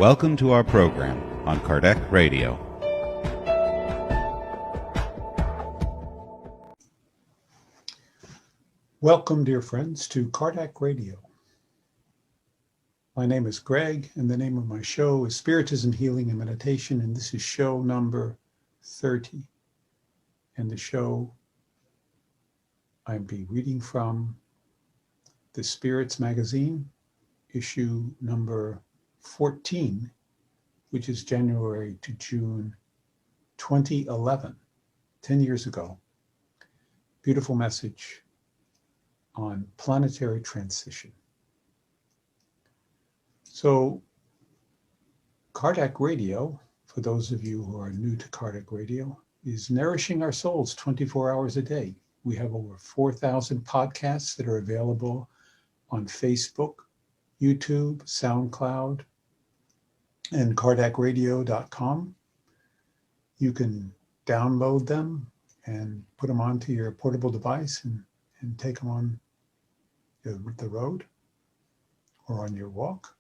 Welcome to our program on Kardec Radio. Welcome, dear friends, to Kardec Radio. My name is Greg, and the name of my show is Spiritism, Healing, and Meditation, and this is show number 30. And the show I'll be reading from the Spirits magazine, issue number 14, which is January to June 2011, 10 years ago. Beautiful message on planetary transition. So, Kardec Radio, for those of you who are new to Kardec Radio, is nourishing our souls 24 hours a day. We have over 4,000 podcasts that are available on Facebook, YouTube, SoundCloud, and KardecRadio.com. You can download them and put them onto your portable device and take them on the road or on your walk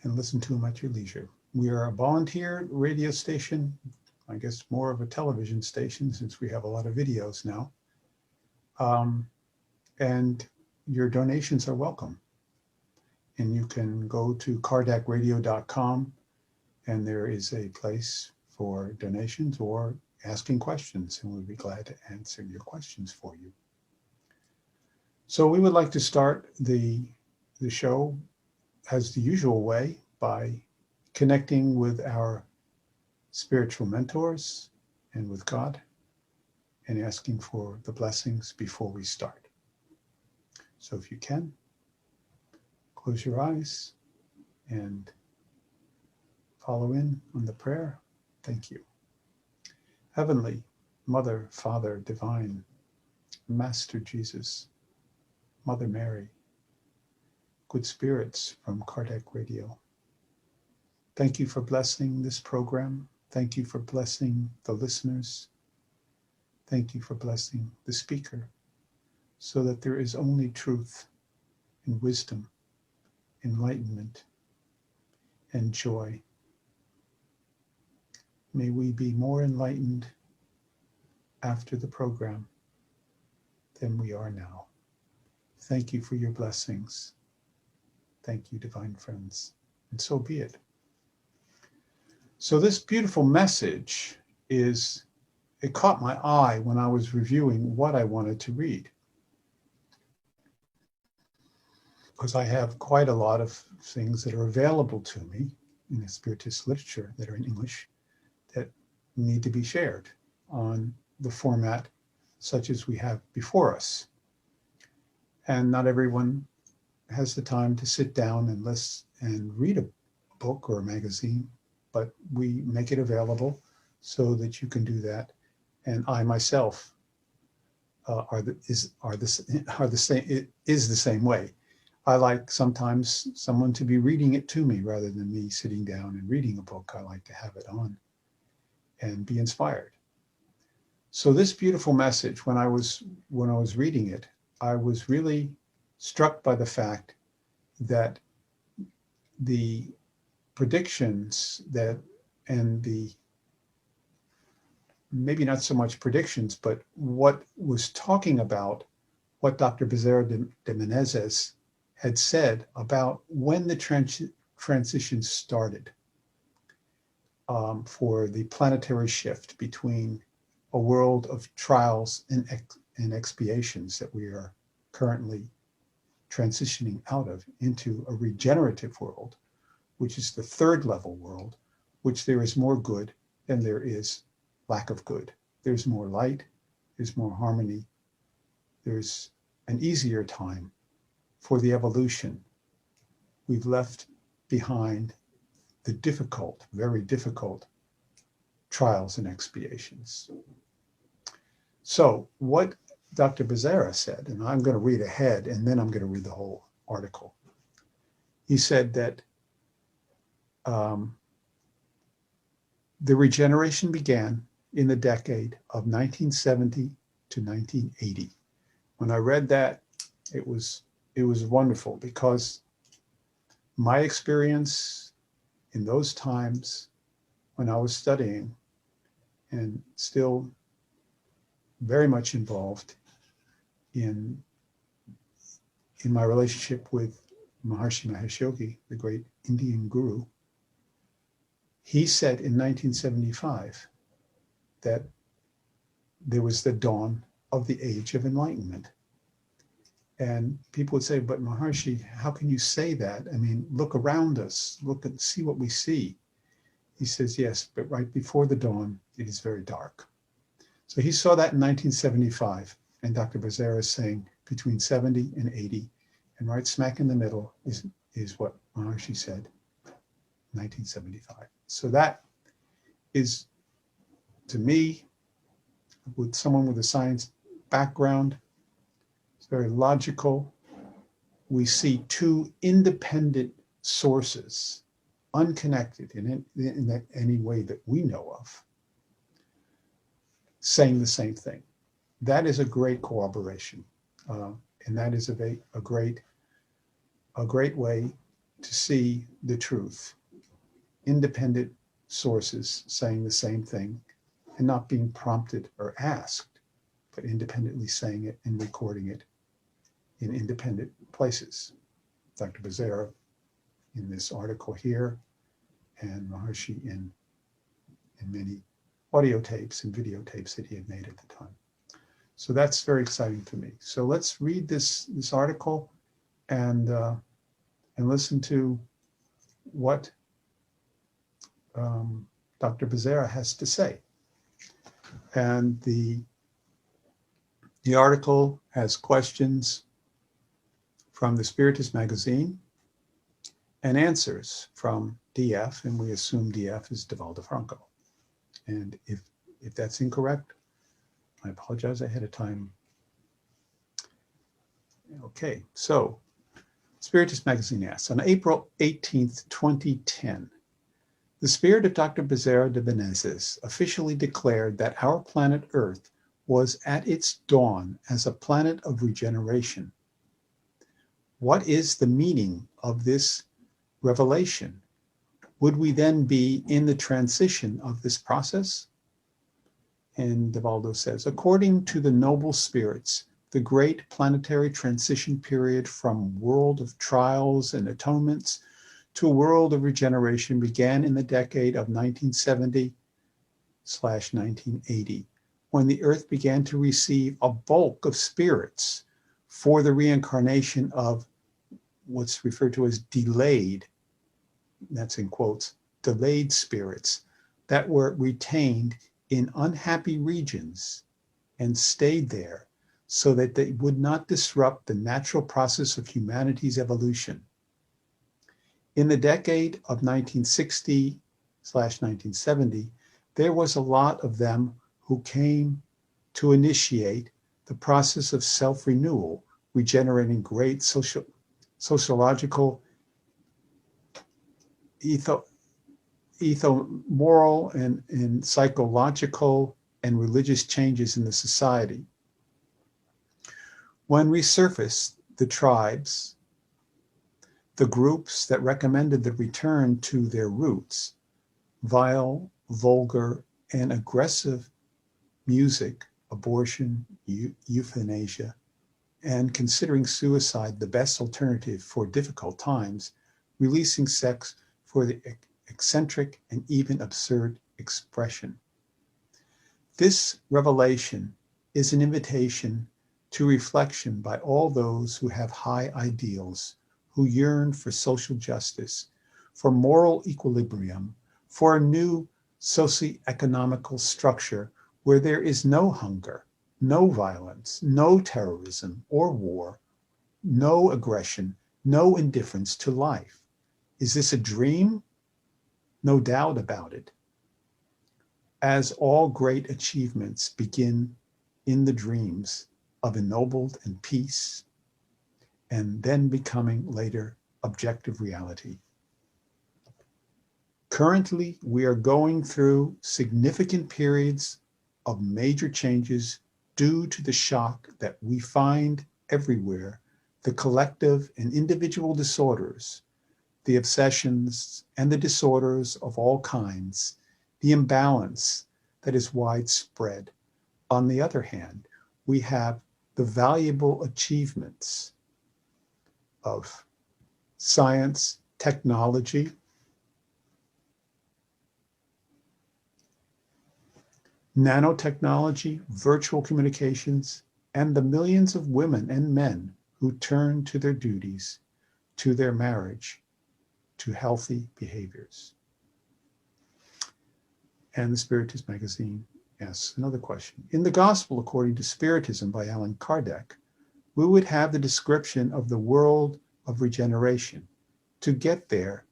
and listen to them at your leisure. We are a volunteer radio station, I guess more of a television station since we have a lot of videos now. And your donations are welcome. And you can go to KardecRadio.com and there is a place for donations or asking questions, and we'll be glad to answer your questions for you. So we would like to start the show as the usual way by connecting with our spiritual mentors and with God and asking for the blessings before we start. So if you can, close your eyes and follow in on the prayer. Thank you. Heavenly Mother, Father, Divine, Master Jesus, Mother Mary, good spirits from Kardec Radio. Thank you for blessing this program. Thank you for blessing the listeners. Thank you for blessing the speaker so that there is only truth and wisdom, enlightenment, and joy. May we be more enlightened after the program than we are now. Thank you for your blessings. Thank you, divine friends. And so be it. So this beautiful message it caught my eye when I was reviewing what I wanted to read. Because I have quite a lot of things that are available to me in the Spiritist literature that are in English that need to be shared on the format such as we have before us. And not everyone has the time to sit down and listen and read a book or a magazine, but we make it available so that you can do that. And I myself is the same way. I like sometimes someone to be reading it to me rather than me sitting down and reading a book. I like to have it on and be inspired. So this beautiful message, when I was reading it, I was really struck by the fact that the predictions maybe not so much predictions, but what was talking about what Dr. Bezerra de Menezes had said about when the transition started for the planetary shift between a world of trials and expiations that we are currently transitioning out of into a regenerative world, which is the third level world, which there is more good than there is lack of good. There's more light, there's more harmony, there's an easier time for the evolution. We've left behind the difficult, very difficult trials and expiations. So what Dr. Bezerra said, and I'm going to read ahead and then I'm going to read the whole article. He said that the regeneration began in the decade of 1970 to 1980. When I read that, it was wonderful because my experience in those times when I was studying and still very much involved in my relationship with Maharishi Mahesh Yogi, the great Indian guru, he said in 1975 that there was the dawn of the age of enlightenment. And people would say, but Maharishi, how can you say that? I mean, look around us, look and see what we see. He says, yes, but right before the dawn, it is very dark. So he saw that in 1975. And Dr. Becerra is saying between 70 and 80. And right smack in the middle is what Maharishi said, 1975. So that is, to me, with someone with a science background, it's very logical. We see two independent sources, unconnected in any way that we know of, saying the same thing. That is a great corroboration, and that is a great way to see the truth. Independent sources saying the same thing and not being prompted or asked, but independently saying it and recording it in independent places. Dr. Becerra in this article here, and Maharishi in many audio tapes and videotapes that he had made at the time. So that's very exciting to me. So let's read this article and listen to what Dr. Becerra has to say. And the article has questions from the Spiritist magazine and answers from DF, and we assume DF is Devaldo Franco. And if that's incorrect, I apologize ahead of time. Okay, so Spiritist magazine asks, on April 18th, 2010, the spirit of Dr. Becerra de Menezes officially declared that our planet Earth was at its dawn as a planet of regeneration. What is the meaning of this revelation? Would we then be in the transition of this process? And Devaldo says, according to the noble spirits, the great planetary transition period from world of trials and atonements to a world of regeneration began in the decade of 1970/1980, when the Earth began to receive a bulk of spirits for the reincarnation of what's referred to as delayed, that's in quotes, delayed spirits that were retained in unhappy regions and stayed there so that they would not disrupt the natural process of humanity's evolution. In the decade of 1960/1970, there was a lot of them who came to initiate the process of self-renewal, regenerating great sociological, moral and psychological and religious changes in the society. When resurfaced, the tribes, the groups that recommended the return to their roots, vile, vulgar, and aggressive music, abortion, euthanasia, and considering suicide the best alternative for difficult times, releasing sex for the eccentric and even absurd expression. This revelation is an invitation to reflection by all those who have high ideals, who yearn for social justice, for moral equilibrium, for a new socio-economical structure where there is no hunger, no violence, no terrorism or war, no aggression, no indifference to life. Is this a dream? No doubt about it. As all great achievements begin in the dreams of ennobled and peace, and then becoming later objective reality. Currently, we are going through significant periods of major changes due to the shock that we find everywhere, the collective and individual disorders, the obsessions and the disorders of all kinds, the imbalance that is widespread. On the other hand, we have the valuable achievements of science, technology, nanotechnology, virtual communications, and the millions of women and men who turn to their duties, to their marriage, to healthy behaviors. And the Spiritist magazine asks another question. In the Gospel according to Spiritism by Allan Kardec, we would have the description of the world of regeneration. To get there,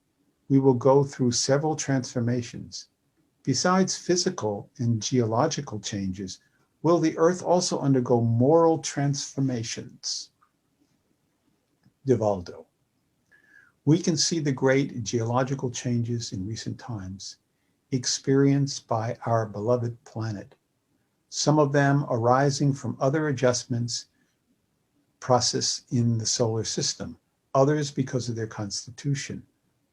we will go through several transformations. Besides physical and geological changes, will the earth also undergo moral transformations? Divaldo. We can see the great geological changes in recent times experienced by our beloved planet, some of them arising from other adjustments process in the solar system, others because of their constitution,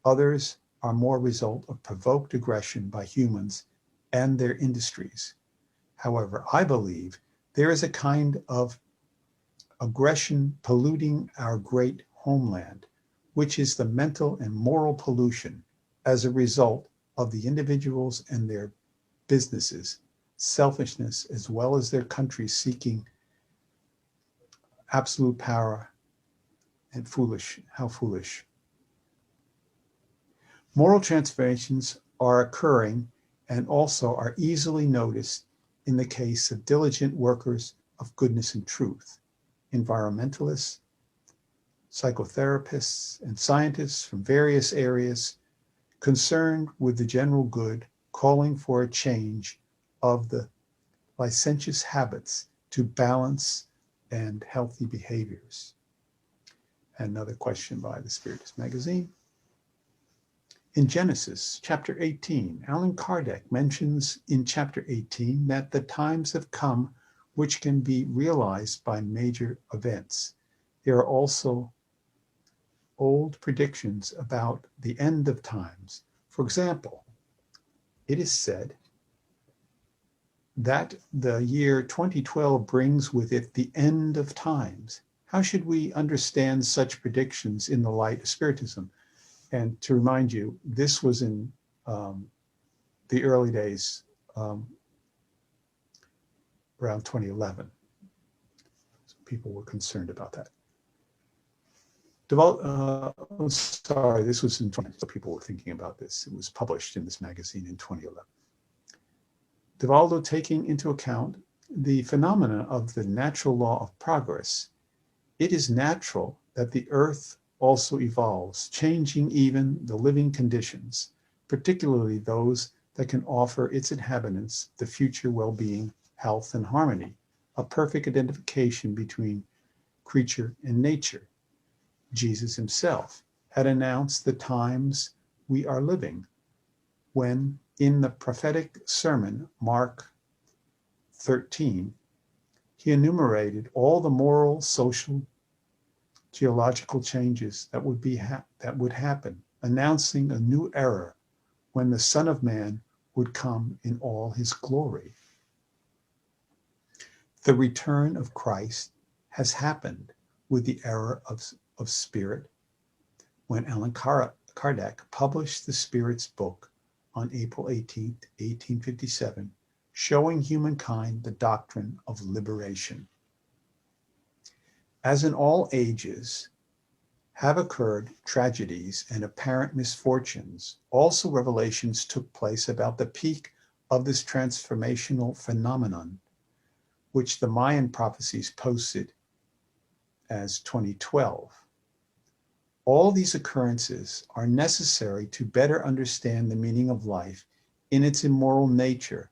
others are more result of provoked aggression by humans and their industries. However, I believe there is a kind of aggression polluting our great homeland, which is the mental and moral pollution as a result of the individuals and their businesses, selfishness, as well as their countries seeking absolute power, and how foolish. Moral transformations are occurring and also are easily noticed in the case of diligent workers of goodness and truth, environmentalists, psychotherapists, and scientists from various areas concerned with the general good, calling for a change of the licentious habits to balance and healthy behaviors. Another question by the Spiritist magazine. In Genesis, chapter 18, Allan Kardec mentions in chapter 18 that the times have come which can be realized by major events. There are also old predictions about the end of times. For example, it is said that the year 2012 brings with it the end of times. How should we understand such predictions in the light of Spiritism? And to remind you, this was in the early days, around 2011. So people were concerned about that. Sorry, this was in 20, so people were thinking about this. It was published in this magazine in 2011. Divaldo, taking into account the phenomena of the natural law of progress, it is natural that the earth also evolves, changing even the living conditions, particularly those that can offer its inhabitants the future well-being, health, and harmony, a perfect identification between creature and nature. Jesus himself had announced the times we are living when, in the prophetic sermon, Mark 13, he enumerated all the moral, social, geological changes that would happen, announcing a new era when the Son of Man would come in all his glory. The return of Christ has happened with the era of Spirit, when Allan Kardec published the Spirit's book on April 18, 1857, showing humankind the doctrine of liberation. As in all ages have occurred tragedies and apparent misfortunes, also revelations took place about the peak of this transformational phenomenon, which the Mayan prophecies posted as 2012. All these occurrences are necessary to better understand the meaning of life in its immortal nature.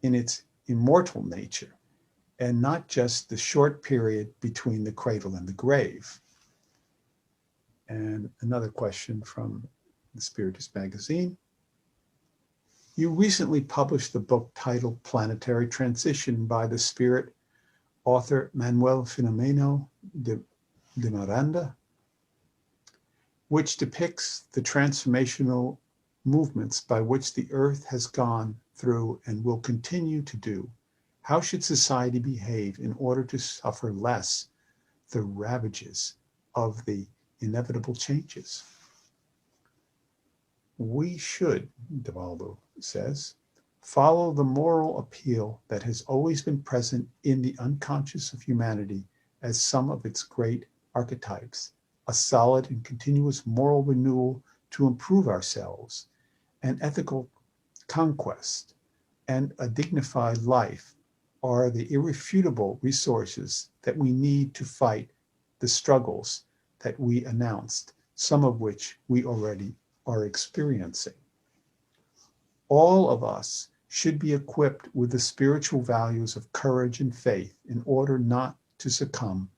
In its immortal nature, and not just the short period between the cradle and the grave. And another question from the Spiritist magazine. You recently published the book titled Planetary Transition by the Spirit author Manuel Filomeno de Miranda, which depicts the transformational movements by which the earth has gone through and will continue to do. How should society behave in order to suffer less the ravages of the inevitable changes? We should, Divaldo says, follow the moral appeal that has always been present in the unconscious of humanity as some of its great archetypes, a solid and continuous moral renewal to improve ourselves, an ethical conquest, and a dignified life are the irrefutable resources that we need to fight the struggles that we announced, some of which we already are experiencing. All of us should be equipped with the spiritual values of courage and faith in order not to succumb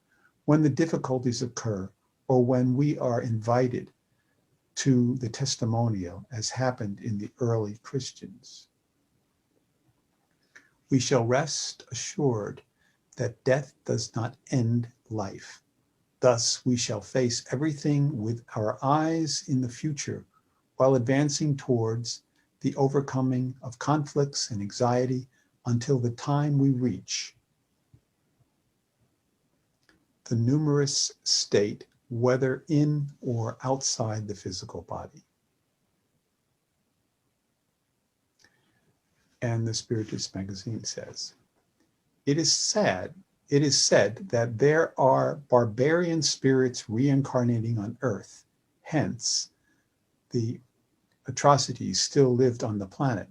when the difficulties occur or when we are invited to the testimonial, as happened in the early Christians. We shall rest assured that death does not end life. Thus, we shall face everything with our eyes in the future while advancing towards the overcoming of conflicts and anxiety until the time we reach the numerous state, whether in or outside the physical body. And the Spiritist magazine says, it is said that there are barbarian spirits reincarnating on Earth. Hence, the atrocities still lived on the planet.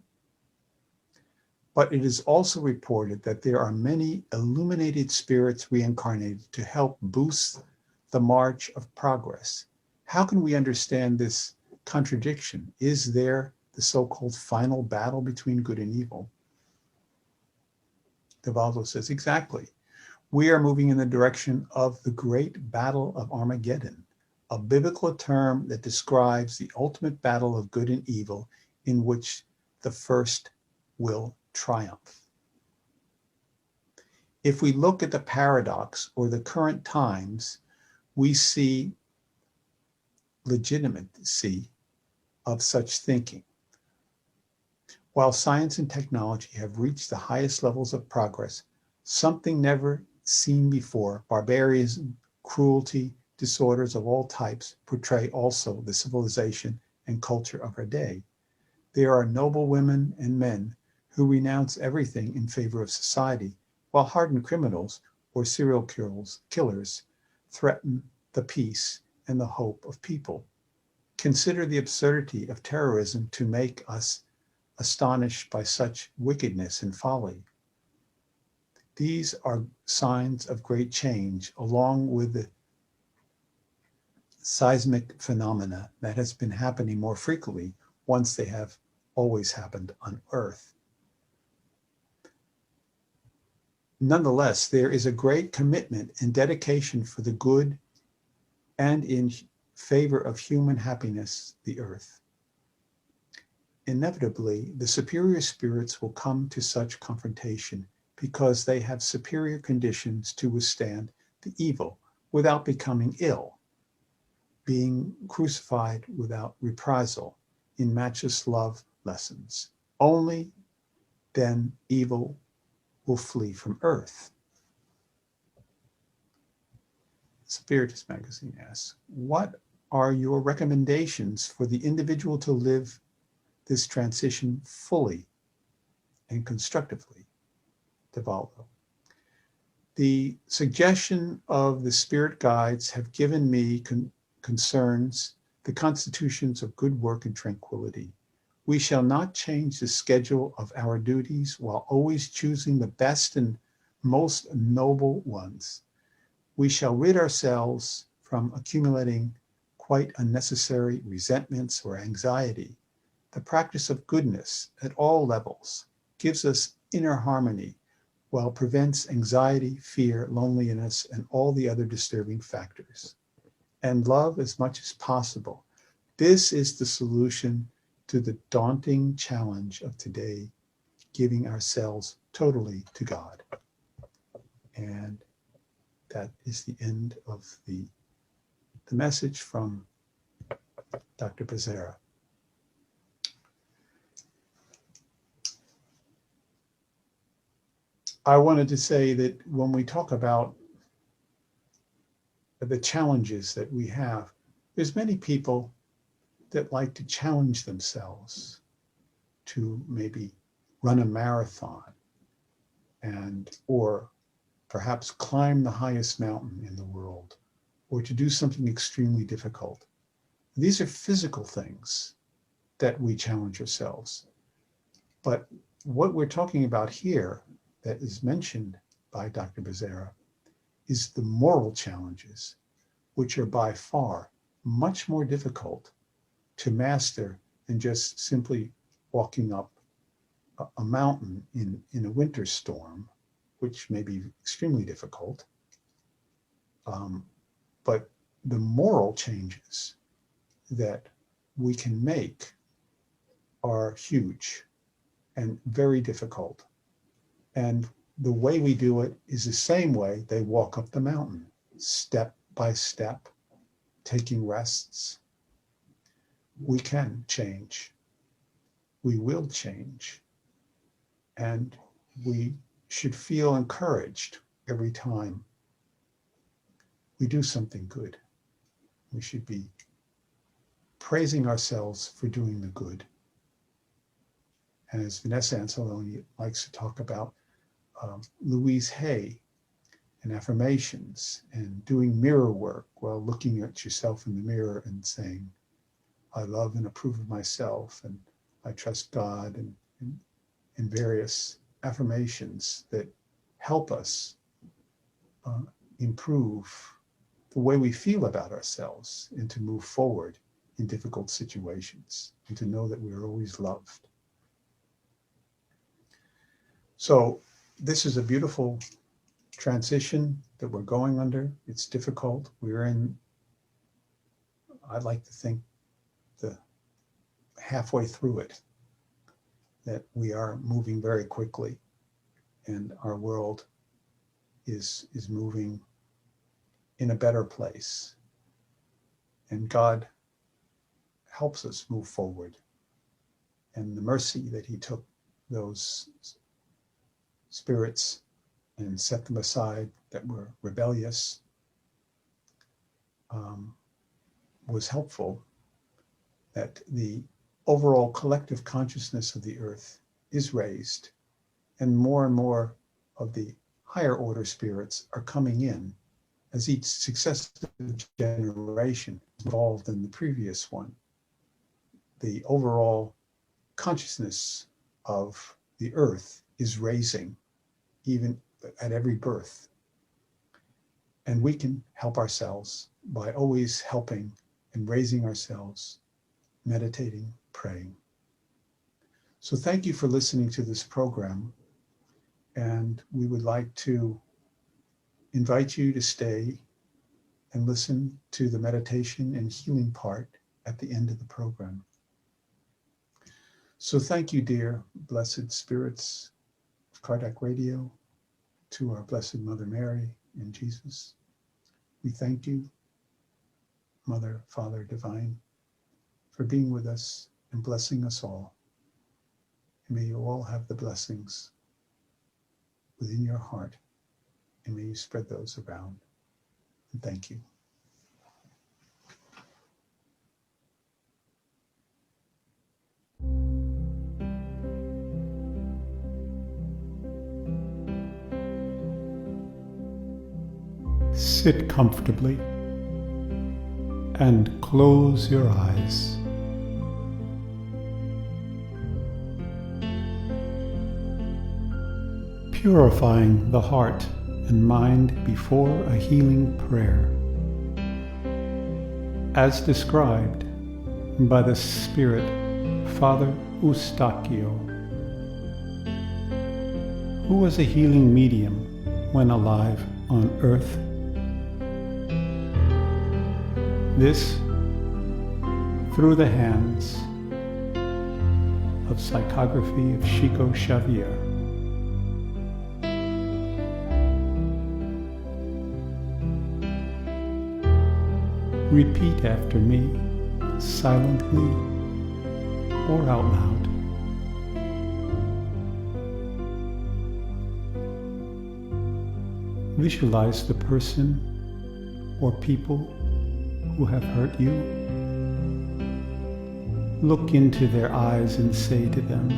But it is also reported that there are many illuminated spirits reincarnated to help boost the march of progress. How can we understand this contradiction? Is there the so-called final battle between good and evil? Divaldo says, exactly. We are moving in the direction of the great battle of Armageddon, a biblical term that describes the ultimate battle of good and evil in which the first will triumph. If we look at the paradox or the current times, we see legitimacy of such thinking. While science and technology have reached the highest levels of progress, something never seen before, barbarism, cruelty, disorders of all types portray also the civilization and culture of our day. There are noble women and men who renounce everything in favor of society, while hardened criminals or serial killers threaten the peace and the hope of people. Consider the absurdity of terrorism to make us astonished by such wickedness and folly. These are signs of great change, along with the seismic phenomena that has been happening more frequently once they have always happened on Earth. Nonetheless, there is a great commitment and dedication for the good and in favor of human happiness, the earth. Inevitably, the superior spirits will come to such confrontation because they have superior conditions to withstand the evil without becoming ill, being crucified without reprisal in matchless love lessons. Only then evil will flee from Earth. Spiritist magazine asks, what are your recommendations for the individual to live this transition fully and constructively? Divaldo. The suggestion of the spirit guides have given me concerns the constitutions of good work and tranquility. We shall not change the schedule of our duties while always choosing the best and most noble ones. We shall rid ourselves from accumulating quite unnecessary resentments or anxiety. The practice of goodness at all levels gives us inner harmony, while prevents anxiety, fear, loneliness, and all the other disturbing factors. And love as much as possible. This is the solution to the daunting challenge of today, giving ourselves totally to God. And that is the end of the message from Dr. Becerra. I wanted to say that when we talk about the challenges that we have, there's many people that like to challenge themselves to maybe run a marathon or perhaps climb the highest mountain in the world, or to do something extremely difficult. These are physical things that we challenge ourselves. But what we're talking about here that is mentioned by Dr. Becerra is the moral challenges, which are by far much more difficult to master than just simply walking up a mountain in a winter storm, which may be extremely difficult. But the moral changes that we can make are huge and very difficult. And the way we do it is the same way they walk up the mountain, step by step, taking rests. We can change. We will change. And we should feel encouraged every time we do something good. We should be praising ourselves for doing the good. And as Vanessa Anzalone likes to talk about, Louise Hay and affirmations and doing mirror work while looking at yourself in the mirror and saying, I love and approve of myself, and I trust God, and various affirmations that help us improve the way we feel about ourselves and to move forward in difficult situations and to know that we are always loved. So this is a beautiful transition that we're going under. It's difficult. We're in, I'd like to think, the halfway through it, that we are moving very quickly and our world is moving in a better place. And God helps us move forward. And the mercy that he took those spirits and set them aside that were rebellious was helpful, that the overall collective consciousness of the earth is raised, and more of the higher order spirits are coming in as each successive generation is involved in the previous one. The overall consciousness of the earth is raising even at every birth. And we can help ourselves by always helping and raising ourselves, meditating, praying. So thank you for listening to this program. And we would like to invite you to stay and listen to the meditation and healing part at the end of the program. So thank you, dear blessed spirits of Kardec Radio, to our Blessed Mother Mary and Jesus. We thank you, Mother, Father Divine, for being with us and blessing us all. And may you all have the blessings within your heart, and may you spread those around. And thank you. Sit comfortably and close your eyes. Purifying the heart and mind before a healing prayer, as described by the Spirit Father Eustachio, who was a healing medium when alive on earth. This through the hands of psychography of Chico Xavier. Repeat after me, silently or out loud. Visualize the person or people who have hurt you. Look into their eyes and say to them,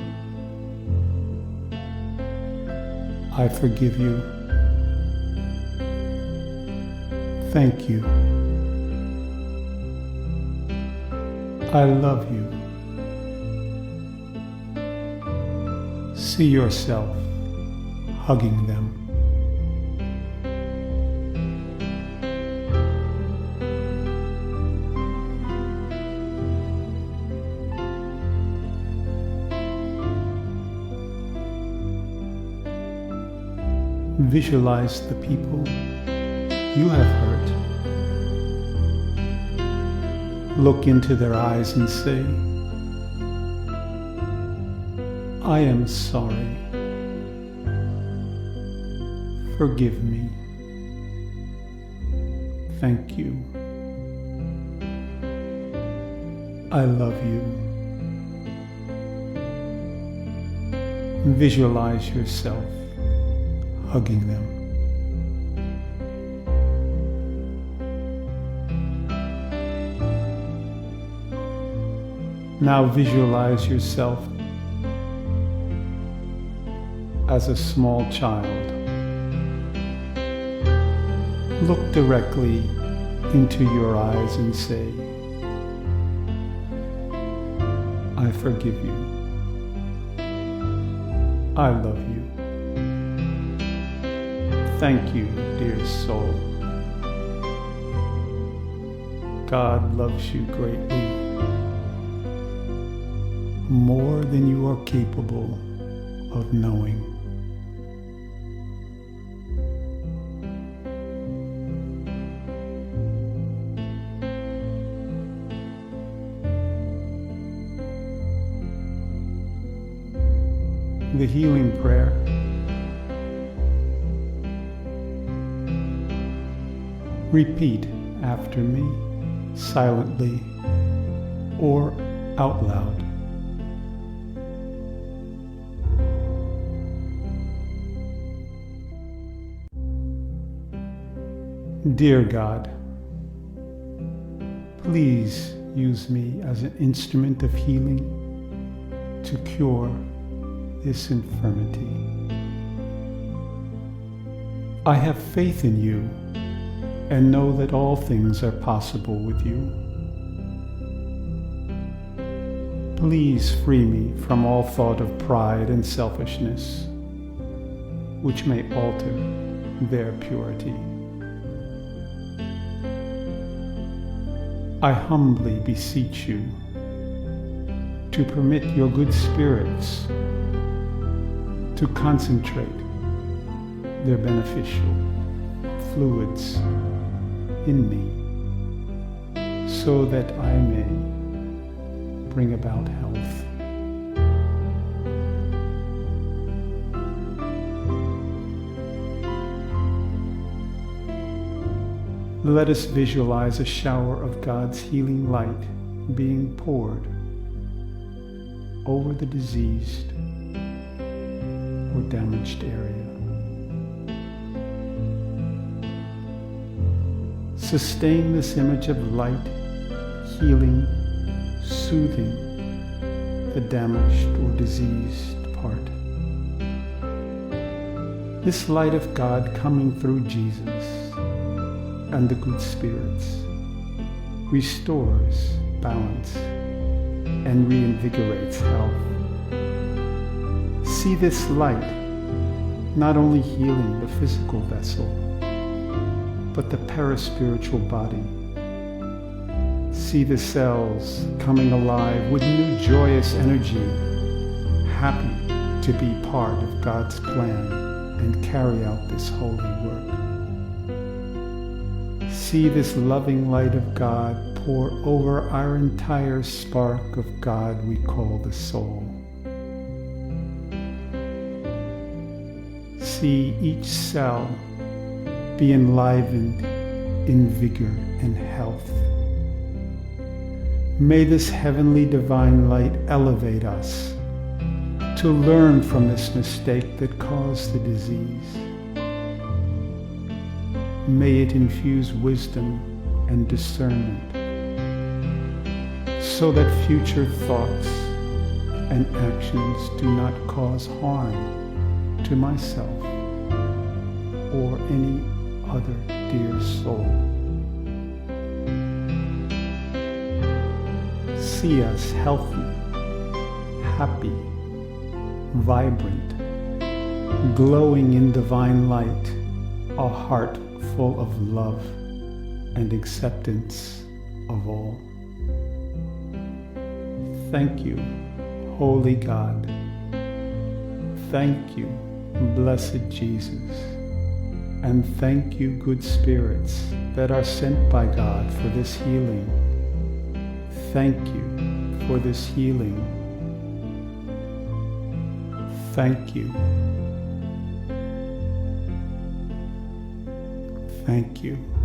I forgive you. Thank you. I love you. See yourself hugging them. Visualize the people you have hurt. Look into their eyes and say, I am sorry. Forgive me. Thank you. I love you. Visualize yourself hugging them. Now visualize yourself as a small child. Look directly into your eyes and say, I forgive you. I love you. Thank you, dear soul. God loves you greatly, more than you are capable of knowing. The healing prayer. Repeat after me, silently or out loud. Dear God, please use me as an instrument of healing to cure this infirmity. I have faith in you and know that all things are possible with you. Please free me from all thought of pride and selfishness, which may alter their purity. I humbly beseech you to permit your good spirits to concentrate their beneficial fluids in me so that I may bring about health. Let us visualize a shower of God's healing light being poured over the diseased or damaged area. Sustain this image of light, healing, soothing the damaged or diseased part. This light of God coming through Jesus and the good spirits restores balance and reinvigorates health. See this light not only healing the physical vessel, but the paraspiritual body. See the cells coming alive with new joyous energy, happy to be part of God's plan and carry out this holy work. See this loving light of God pour over our entire spark of God we call the soul. See each cell be enlivened in vigor and health. May this heavenly divine light elevate us to learn from this mistake that caused the disease. May it infuse wisdom and discernment so that future thoughts and actions do not cause harm to myself or any other dear soul. See us healthy, happy, vibrant, glowing in divine light, a heart full of love and acceptance of all. Thank you, Holy God. Thank you, Blessed Jesus. And thank you, good spirits that are sent by God for this healing. Thank you for this healing. Thank you. Thank you.